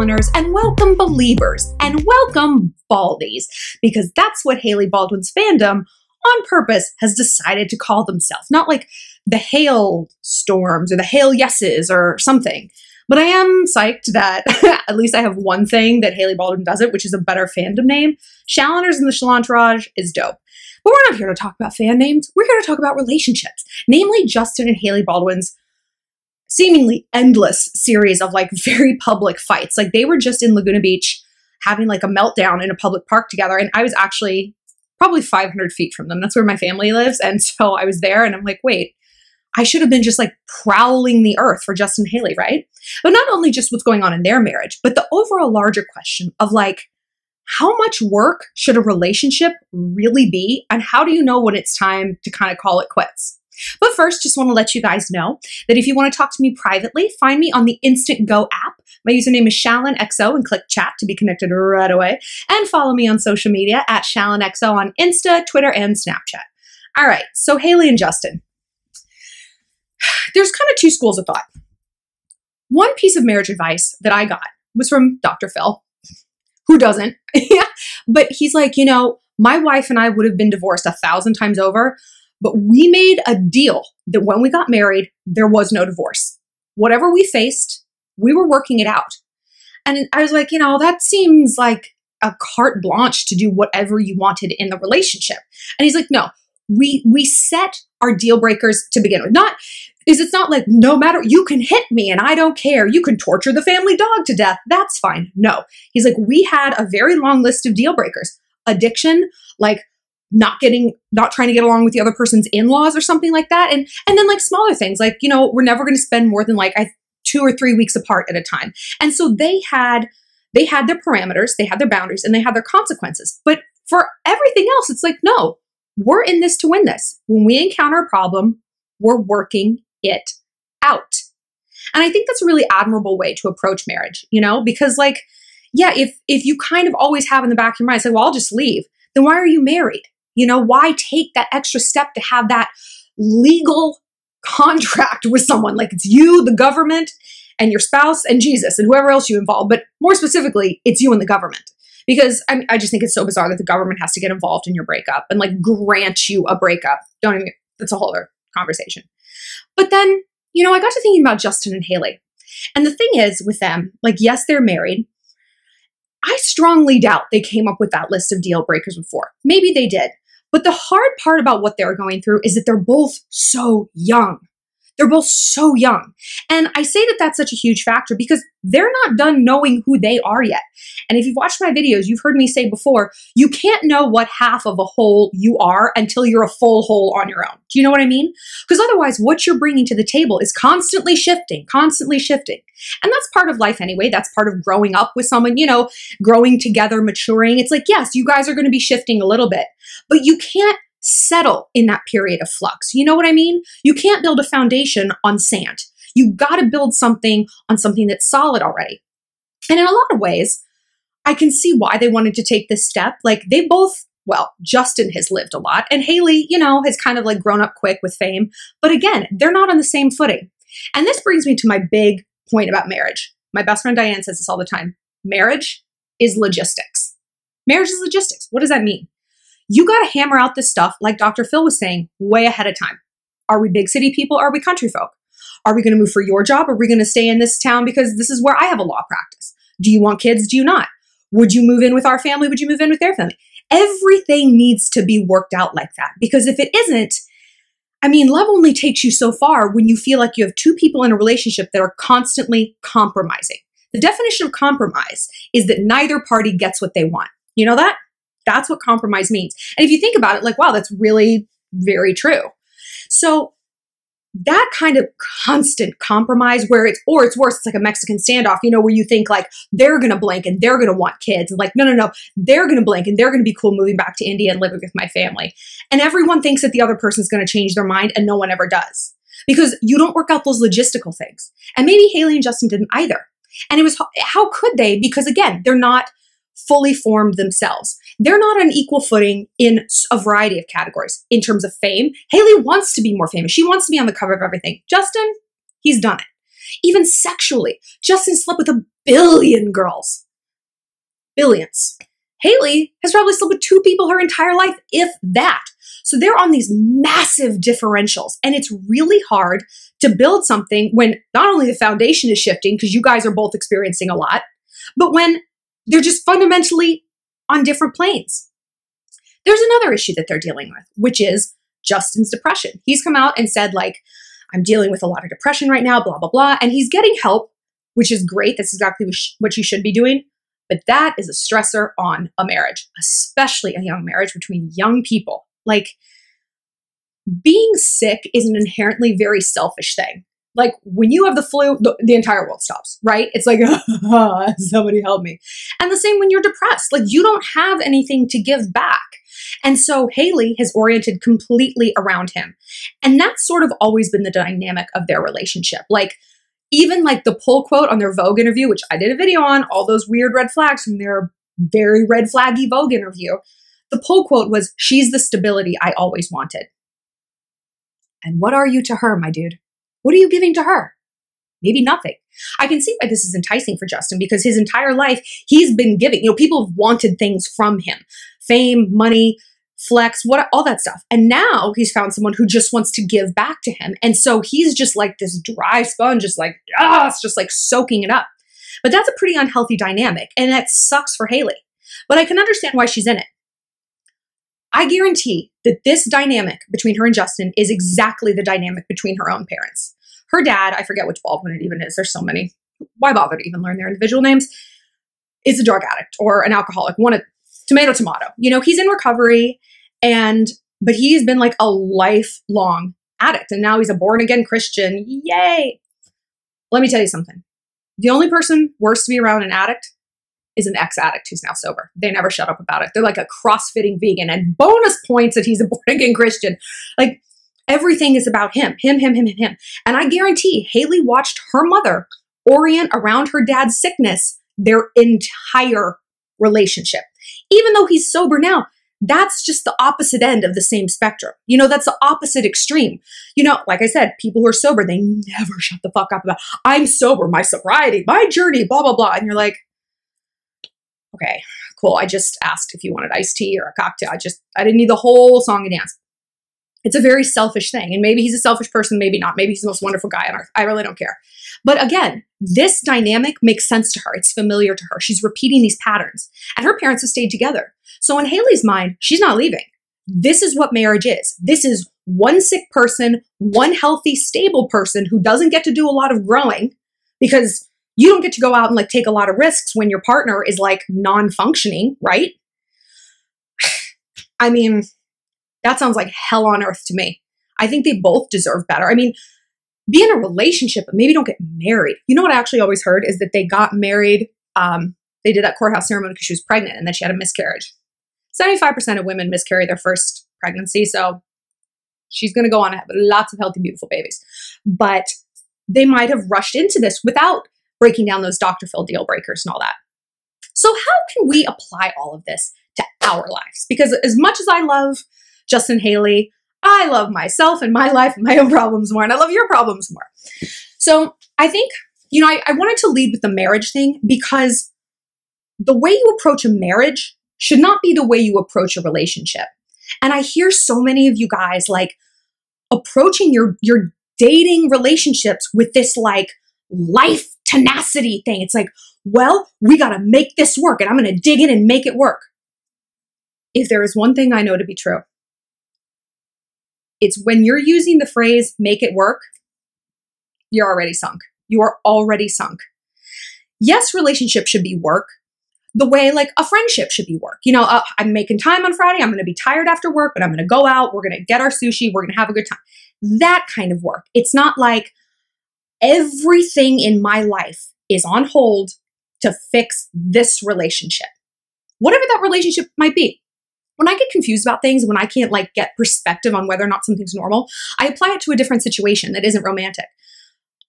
Shalloners, and welcome Beliebers, and welcome Baldies, because that's what Hailey Baldwin's fandom on purpose has decided to call themselves. Not like the Hail Storms or the Hail Yeses or something. But I am psyched that at least I have one thing that Hailey Baldwin doesn't, which is a better fandom name. Shalloners in the Shallontourage is dope. But we're not here to talk about fan names. We're here to talk about relationships, namely Justin and Hailey Baldwin's seemingly endless series of like very public fights. Like they were just in Laguna Beach having like a meltdown in a public park together. And I was actually probably 500 feet from them. That's where my family lives. And so I was there and I'm like, wait, I should have been just like prowling the earth for Justin and Hailey, right? But not only just what's going on in their marriage, but the overall larger question of like, how much work should a relationship really be? And how do you know when it's time to kind of call it quits? But first, just want to let you guys know that if you want to talk to me privately, find me on the Instant Go app. My username is ShallonXO and click chat to be connected right away. And follow me on social media at ShallonXO on Insta, Twitter, and Snapchat. All right, so Hailey and Justin. There's kind of two schools of thought. One piece of marriage advice that I got was from Dr. Phil. Who doesn't? Yeah. But he's like, you know, my wife and I would have been divorced 1,000 times over, but we made a deal that when we got married, there was no divorce. Whatever we faced, we were working it out. And I was like, you know, that seems like a carte blanche to do whatever you wanted in the relationship. And he's like, no, we set our deal breakers to begin with. It's not like, no matter, you can hit me and I don't care. You can torture the family dog to death. That's fine. No. He's like, we had a very long list of deal breakers. Addiction, like not trying to get along with the other person's in-laws or something like that. And then like smaller things like, you know, we're never going to spend more than like 2 or 3 weeks apart at a time. And so they had their parameters, they had their boundaries, and they had their consequences. But for everything else, it's like, no, we're in this to win this. When we encounter a problem, we're working it out. And I think that's a really admirable way to approach marriage, you know, because like, yeah, if you kind of always have in the back of your mind, say, well, I'll just leave, then why are you married? You know, why take that extra step to have that legal contract with someone? Like it's you, the government, and your spouse, and Jesus, and whoever else you involve. But more specifically, it's you and the government. Because I just think it's so bizarre that the government has to get involved in your breakup and like grant you a breakup. That's a whole other conversation. But then, you know, I got to thinking about Justin and Hailey. And the thing is with them, like, yes, they're married. I strongly doubt they came up with that list of deal breakers before. Maybe they did. But the hard part about what they're going through is that they're both so young. They're both so young. And I say that that's such a huge factor because they're not done knowing who they are yet. And if you've watched my videos, you've heard me say before, you can't know what half of a whole you are until you're a full whole on your own. Do you know what I mean? Because otherwise, what you're bringing to the table is constantly shifting, constantly shifting. And that's part of life anyway. That's part of growing up with someone, you know, growing together, maturing. It's like, yes, you guys are going to be shifting a little bit, but you can't settle in that period of flux. You know what I mean? You can't build a foundation on sand. You got to build something on something that's solid already. And in a lot of ways, I can see why they wanted to take this step. Like they both, well, Justin has lived a lot and Hailey, you know, has kind of like grown up quick with fame. But again, they're not on the same footing. And this brings me to my big point about marriage. My best friend Diane says this all the time. Marriage is logistics. Marriage is logistics. What does that mean? You got to hammer out this stuff, like Dr. Phil was saying, way ahead of time. Are we big city people? Or are we country folk? Are we going to move for your job? Or are we going to stay in this town because this is where I have a law practice? Do you want kids? Do you not? Would you move in with our family? Would you move in with their family? Everything needs to be worked out like that. Because if it isn't, I mean, love only takes you so far when you feel like you have two people in a relationship that are constantly compromising. The definition of compromise is that neither party gets what they want. You know that? That's what compromise means. And if you think about it, like, wow, that's really very true. So that kind of constant compromise where it's worse, it's like a Mexican standoff, you know, where you think like they're going to blink and they're going to want kids. And like, no, they're going to blink and they're going to be cool moving back to India and living with my family. And everyone thinks that the other person's going to change their mind and no one ever does because you don't work out those logistical things. And maybe Hailey and Justin didn't either. And it was, how could they? Because again, they're not fully formed themselves. They're not on equal footing in a variety of categories. In terms of fame, Hailey wants to be more famous. She wants to be on the cover of everything. Justin, he's done it. even sexually. Justin slept with 1 billion girls. Billions. Hailey has probably slept with 2 people her entire life, if that. So they're on these massive differentials. And it's really hard to build something when not only the foundation is shifting, because you guys are both experiencing a lot, but when they're just fundamentally on different planes. There's another issue that they're dealing with, which is Justin's depression. He's come out and said, like, I'm dealing with a lot of depression right now, blah, blah, blah. And he's getting help, which is great. That's exactly what you should be doing. But that is a stressor on a marriage, especially a young marriage between young people. Like, being sick is an inherently very selfish thing. Like, when you have the flu, the entire world stops, right? It's like, somebody help me. And the same when you're depressed. Like, you don't have anything to give back. And so Hailey has oriented completely around him. And that's sort of always been the dynamic of their relationship. Like, even like the pull quote on their Vogue interview, which I did a video on, all those weird red flags from their very red flaggy Vogue interview. The pull quote was, she's the stability I always wanted. And what are you to her, my dude? What are you giving to her? Maybe nothing. I can see why this is enticing for Justin, because his entire life he's been giving. People have wanted things from him. Fame, money, flex, all that stuff. And now he's found someone who just wants to give back to him. And so he's just like this dry sponge, just like, it's just like soaking it up. But that's a pretty unhealthy dynamic. And that sucks for Hailey. But I can understand why she's in it. I guarantee that this dynamic between her and Justin is exactly the dynamic between her own parents. Her dad, I forget which Baldwin it even is. There's so many. Why bother to even learn their individual names? Is a drug addict or an alcoholic. Tomato. He's in recovery, but he's been like a lifelong addict. And now he's a born again Christian. Yay. Let me tell you something. The only person worse to be around an addict is an ex-addict who's now sober. They never shut up about it. They're like a crossfitting vegan, and bonus points that he's a born again Christian. Like, everything is about him. And I guarantee Hailey watched her mother orient around her dad's sickness their entire relationship. Even though he's sober now, that's just the opposite end of the same spectrum. That's the opposite extreme. Like I said, people who are sober, they never shut the fuck up about, I'm sober, my sobriety, my journey, blah, blah, blah. And you're like, okay, cool. I just asked if you wanted iced tea or a cocktail. I didn't need the whole song and dance. It's a very selfish thing. And maybe he's a selfish person, maybe not. Maybe he's the most wonderful guy on earth. I really don't care. But again, this dynamic makes sense to her. It's familiar to her. She's repeating these patterns. And her parents have stayed together. So in Hailey's mind, she's not leaving. This is what marriage is. This is one sick person, one healthy, stable person who doesn't get to do a lot of growing, because you don't get to go out and like take a lot of risks when your partner is like non-functioning, right? I mean, that sounds like hell on earth to me. I think they both deserve better. I mean, be in a relationship, but maybe don't get married. You know what I actually always heard is that they got married. They did that courthouse ceremony because she was pregnant and then she had a miscarriage. 75% of women miscarry their first pregnancy. So she's going to go on to have lots of healthy, beautiful babies. But they might have rushed into this without breaking down those Dr. Phil deal breakers and all that. So how can we apply all of this to our lives? Because as much as I love Justin and Hailey, I love myself and my life and my own problems more, and I love your problems more. So I think, I wanted to lead with the marriage thing, because the way you approach a marriage should not be the way you approach a relationship. And I hear so many of you guys like approaching your dating relationships with this like life tenacity thing. It's like, well, we got to make this work and I'm going to dig in and make it work. If there is one thing I know to be true, it's when you're using the phrase make it work, you're already sunk. You are already sunk. Yes, relationships should be work the way like a friendship should be work. I'm making time on Friday. I'm going to be tired after work, but I'm going to go out. We're going to get our sushi. We're going to have a good time. That kind of work. It's not like everything in my life is on hold to fix this relationship, whatever that relationship might be. When I get confused about things, when I can't like get perspective on whether or not something's normal, I apply it to a different situation that isn't romantic.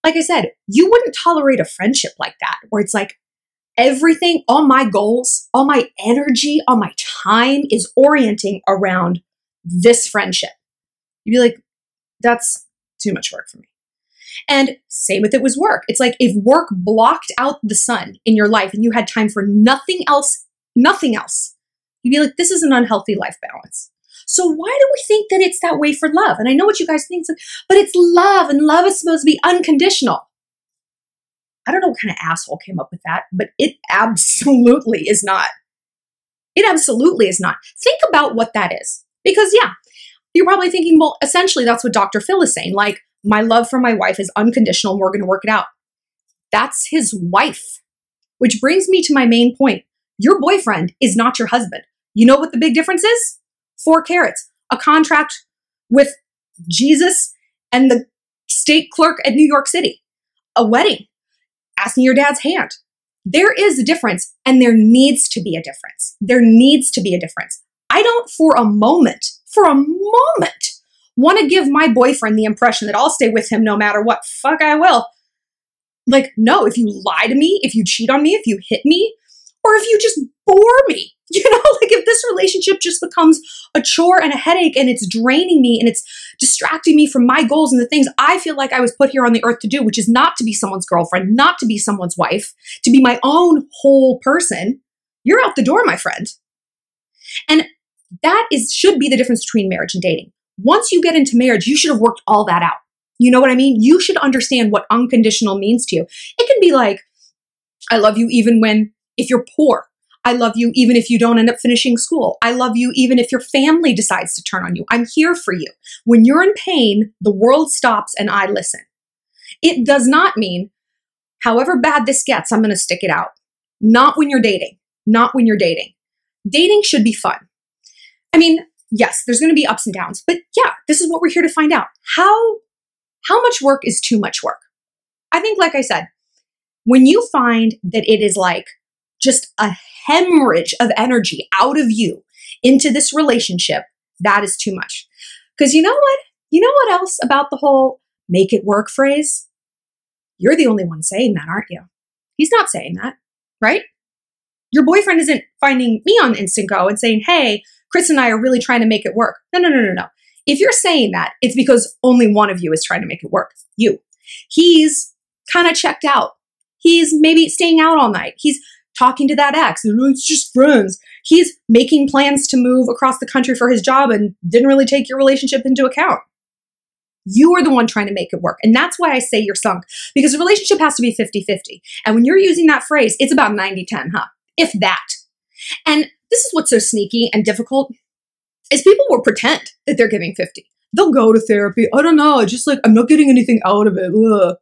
Like I said, you wouldn't tolerate a friendship like that, where it's like everything, all my goals, all my energy, all my time is orienting around this friendship. You'd be like, that's too much work for me. And same with it was work. It's like if work blocked out the sun in your life and you had time for nothing else, you'd be like, this is an unhealthy life balance. So why do we think that it's that way for love? And I know what you guys think, but it's love, and love is supposed to be unconditional. I don't know what kind of asshole came up with that, but it absolutely is not. It absolutely is not. Think about what that is. Because yeah, you're probably thinking, well, essentially that's what Dr. Phil is saying. Like, my love for my wife is unconditional and we're going to work it out. That's his wife. Which brings me to my main point. Your boyfriend is not your husband. You know what the big difference is? 4 carats. A contract with Jesus and the state clerk at New York City. A wedding. Asking your dad's hand. There is a difference, and there needs to be a difference. There needs to be a difference. I don't for a moment, want to give my boyfriend the impression that I'll stay with him no matter what. Fuck, I will. Like, no, if you lie to me, if you cheat on me, if you hit me, or if you just bore me, like if this relationship just becomes a chore and a headache and it's draining me and it's distracting me from my goals and the things I feel like I was put here on the earth to do, which is not to be someone's girlfriend, not to be someone's wife, to be my own whole person, you're out the door, my friend. And that should be the difference between marriage and dating. Once you get into marriage, you should have worked all that out. You know what I mean? You should understand what unconditional means to you. It can be like, I love you even if you're poor. I love you even if you don't end up finishing school. I love you even if your family decides to turn on you. I'm here for you. When you're in pain, the world stops and I listen. It does not mean, however bad this gets, I'm going to stick it out. Not when you're dating. Not when you're dating. Dating should be fun. I mean, yes, there's going to be ups and downs, but yeah, this is what we're here to find out. How much work is too much work? I think, like I said, when you find that it is like just a hemorrhage of energy out of you into this relationship, that is too much. Because you know what? You know what else about the whole make it work phrase? You're the only one saying that, aren't you? He's not saying that, right? Your boyfriend isn't finding me on Instant Go and saying, hey, Chris and I are really trying to make it work. No. If you're saying that, it's because only one of you is trying to make it work. You. He's kind of checked out. He's maybe staying out all night. He's talking to that ex. It's just friends. He's making plans to move across the country for his job and didn't really take your relationship into account. You are the one trying to make it work. And that's why I say you're sunk. Because a relationship has to be 50-50. And when you're using that phrase, it's about 90-10, huh? If that. And this is what's so sneaky and difficult is people will pretend that they're giving 50. They'll go to therapy. I don't know. Just like, I'm not getting anything out of it. Ugh.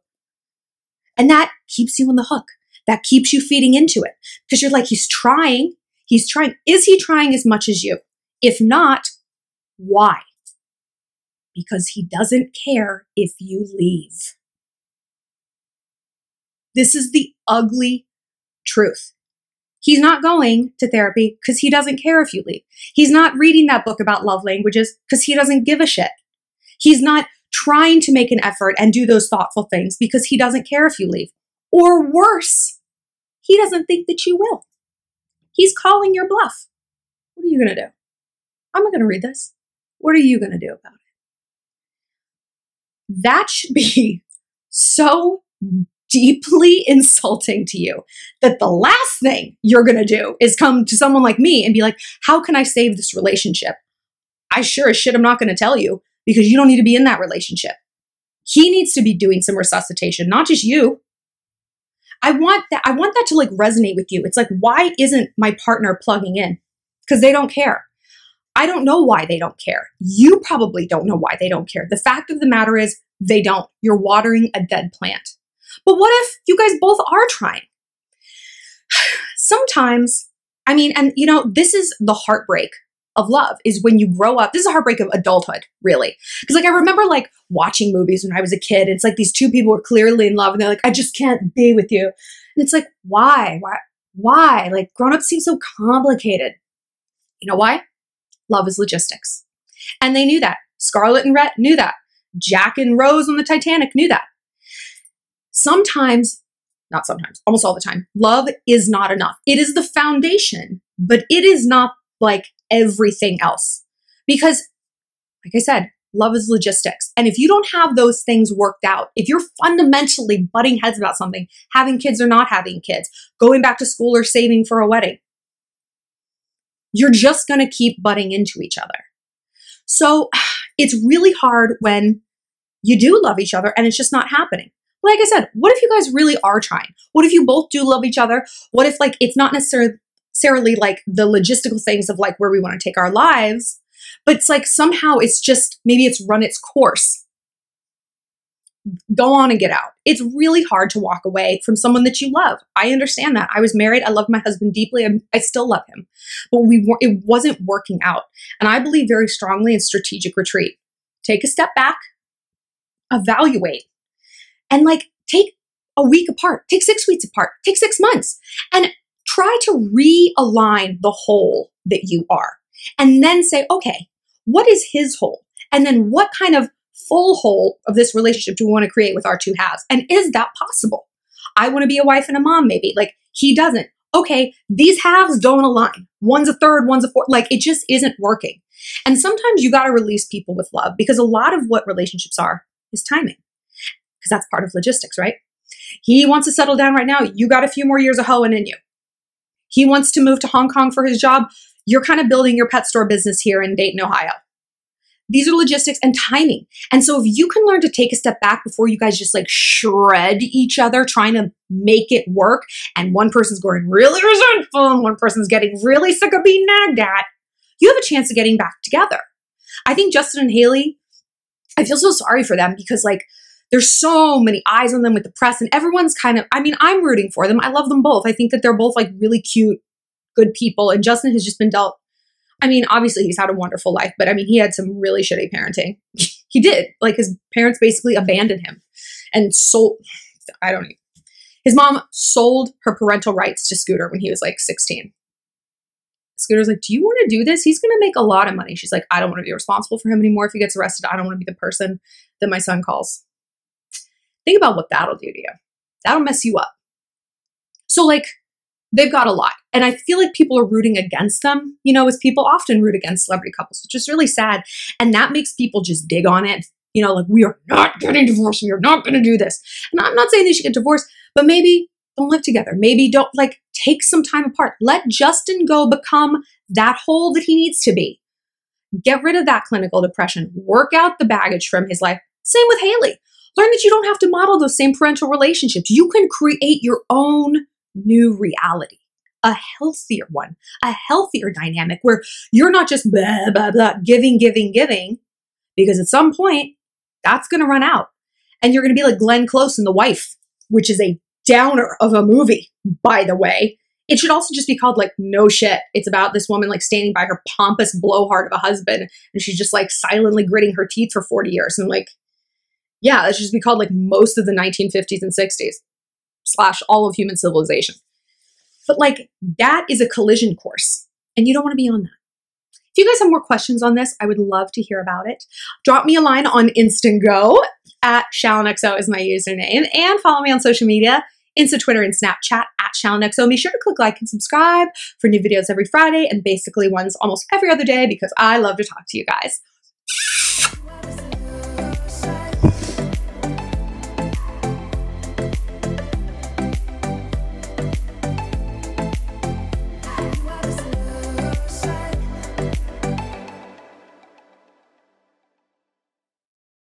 And that keeps you on the hook. That keeps you feeding into it. Because you're like, he's trying. He's trying. Is he trying as much as you? If not, why? Because he doesn't care if you leave. This is the ugly truth. He's not going to therapy because he doesn't care if you leave. He's not reading that book about love languages because he doesn't give a shit. He's not trying to make an effort and do those thoughtful things because he doesn't care if you leave. Or worse, he doesn't think that you will. He's calling your bluff. What are you going to do? I'm not going to read this. What are you going to do about it? That should be so deeply insulting to you that the last thing you're going to do is come to someone like me and be like, how can I save this relationship? I sure as shit am not going to tell you because you don't need to be in that relationship. He needs to be doing some resuscitation, not just you. I want that to like resonate with you. It's like, why isn't my partner plugging in? Because they don't care. I don't know why they don't care. You probably don't know why they don't care. The fact of the matter is they don't. You're watering a dead plant. But what if you guys both are trying? Sometimes, I mean, and you know, this is the heartbreak of love is when you grow up. This is a heartbreak of adulthood, really. Because like I remember like watching movies when I was a kid. It's like these two people were clearly in love and they're like, I just can't be with you. And it's like, why? Like grown-ups seem so complicated. You know why? Love is logistics. And they knew that. Scarlett and Rhett knew that. Jack and Rose on the Titanic knew that. Not sometimes, almost all the time, love is not enough. It is the foundation, but it is not like everything else. Because, like I said, love is logistics. And if you don't have those things worked out, if you're fundamentally butting heads about something, having kids or not having kids, going back to school or saving for a wedding, you're just going to keep butting into each other. So it's really hard when you do love each other and it's just not happening. Like I said, what if you guys really are trying? What if you both do love each other? What if like it's not necessarily like the logistical things of like where we want to take our lives, but it's like somehow it's just, maybe it's run its course. Go on and get out. It's really hard to walk away from someone that you love. I understand that. I was married. I loved my husband deeply. I still love him, but it wasn't working out. And I believe very strongly in strategic retreat. Take a step back, evaluate, and like take a week apart, take 6 weeks apart, take 6 months, and try to realign the whole that you are. And then say, okay, what is his whole? And then what kind of full whole of this relationship do we want to create with our two halves? And is that possible? I want to be a wife and a mom, maybe. Like he doesn't. Okay, these halves don't align. One's a third, one's a fourth. Like it just isn't working. And sometimes you got to release people with love, because a lot of what relationships are is timing, because that's part of logistics, right? He wants to settle down right now. You got a few more years of hoeing in you. He wants to move to Hong Kong for his job. You're kind of building your pet store business here in Dayton, Ohio. These are logistics and timing. And so if you can learn to take a step back before you guys just like shred each other trying to make it work, and one person's going really resentful and one person's getting really sick of being nagged at, you have a chance of getting back together. I think Justin and Hailey, I feel so sorry for them, because like there's so many eyes on them with the press, and everyone's kind of, I mean, I'm rooting for them. I love them both. I think that they're both like really cute, good people. And Justin has just been dealt, I mean, obviously he's had a wonderful life, but I mean, he had some really shitty parenting. He did. Like his parents basically abandoned him and sold, I don't know. His mom sold her parental rights to Scooter when he was like 16. Scooter's like, do you want to do this? He's going to make a lot of money. She's like, I don't want to be responsible for him anymore. If he gets arrested, I don't want to be the person that my son calls. Think about what that'll do to you. That'll mess you up. So like, they've got a lot. And I feel like people are rooting against them, you know, as people often root against celebrity couples, which is really sad. And that makes people just dig on it. You know, like, we are not getting divorced. We are not going to do this. And I'm not saying they should get divorced, but maybe don't live together. Maybe don't like take some time apart. Let Justin go become that whole that he needs to be. Get rid of that clinical depression. Work out the baggage from his life. Same with Hailey. Learn that you don't have to model those same parental relationships. You can create your own new reality, a healthier one, a healthier dynamic where you're not just blah, blah, blah, giving, because at some point that's going to run out and you're going to be like Glenn Close in The Wife, which is a downer of a movie, by the way. It should also just be called like No Shit. It's about this woman like standing by her pompous blowhard of a husband and she's just like silently gritting her teeth for 40 years. And like, yeah, that should just be called like most of the 1950s and 60s / all of human civilization. But like that is a collision course and you don't want to be on that. If you guys have more questions on this, I would love to hear about it. Drop me a line on Instant Go at ShallonXO is my username, and follow me on social media, Insta, Twitter, and Snapchat at ShallonXO. Be sure to click like and subscribe for new videos every Friday and basically ones almost every other day, because I love to talk to you guys.